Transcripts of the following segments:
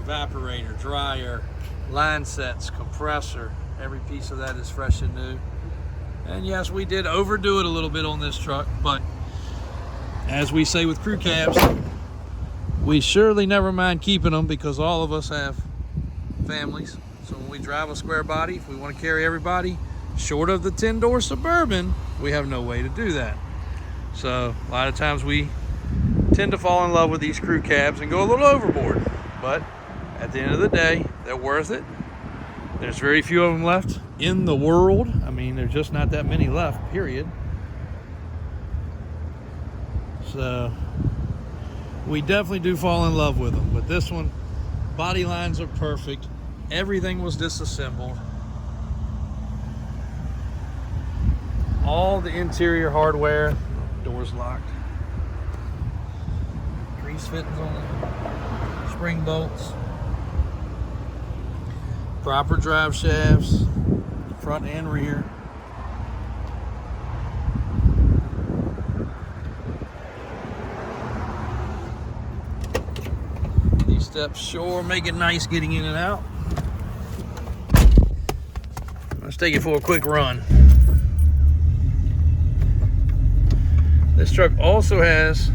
evaporator, dryer, line sets, compressor. Every piece of that is fresh and new. And yes, we did overdo it a little bit on this truck, but as we say with crew cabs, we surely never mind keeping them because all of us have families. So when we drive a Squarebody, if we want to carry everybody, short of the 10-door Suburban, we have no way to do that. So a lot of times we tend to fall in love with these crew cabs and go a little overboard. But at the end of the day, they're worth it. There's very few of them left in the world. I mean, there's just not that many left, period. So we definitely do fall in love with them. But this one, body lines are perfect. Everything was disassembled. All the interior hardware, doors locked. Grease fittings on the spring bolts. Proper drive shafts, front and rear. These steps sure make it nice getting in and out. Let's take it for a quick run. This truck also has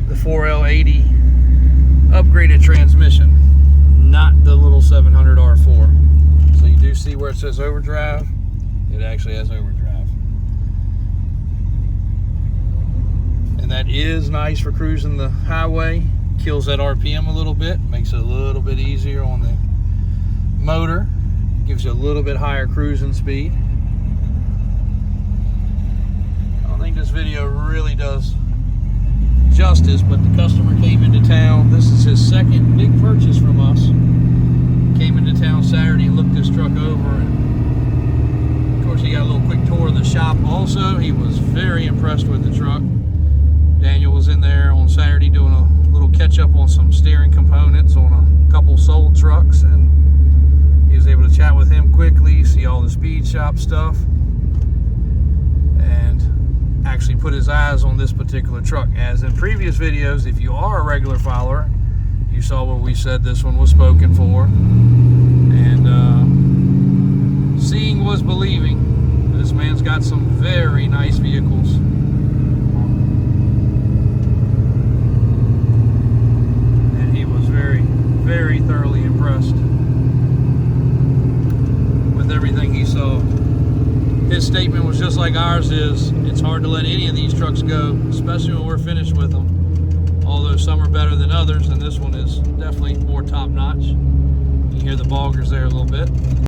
the 4L80 upgraded transmission, not the little 700 R4. So you do see where it says overdrive. It actually has overdrive. And that is nice for cruising the highway. Kills that RPM a little bit, makes it a little bit easier on the motor. Gives you a little bit higher cruising speed. I don't think this video really does justice, but the customer came into town. This is his second big purchase from us. Came into town Saturday and looked this truck over, and of course he got a little quick tour of the shop also. He was very impressed with the truck. Daniel was in there on Saturday doing a little catch up on some steering components on a couple sold trucks, and he was able to chat with him quickly, see all the speed shop stuff, and actually put his eyes on this particular truck. As in previous videos, if you are a regular follower, you saw where we said this one was spoken for, and seeing was believing. This man's got some very nice vehicles. And he was very, very thoroughly impressed with everything he saw. His statement was just like ours is, it's hard to let any of these trucks go, especially when we're finished with them. Although some are better than others, and this one is definitely more top-notch. You hear the boggers there a little bit.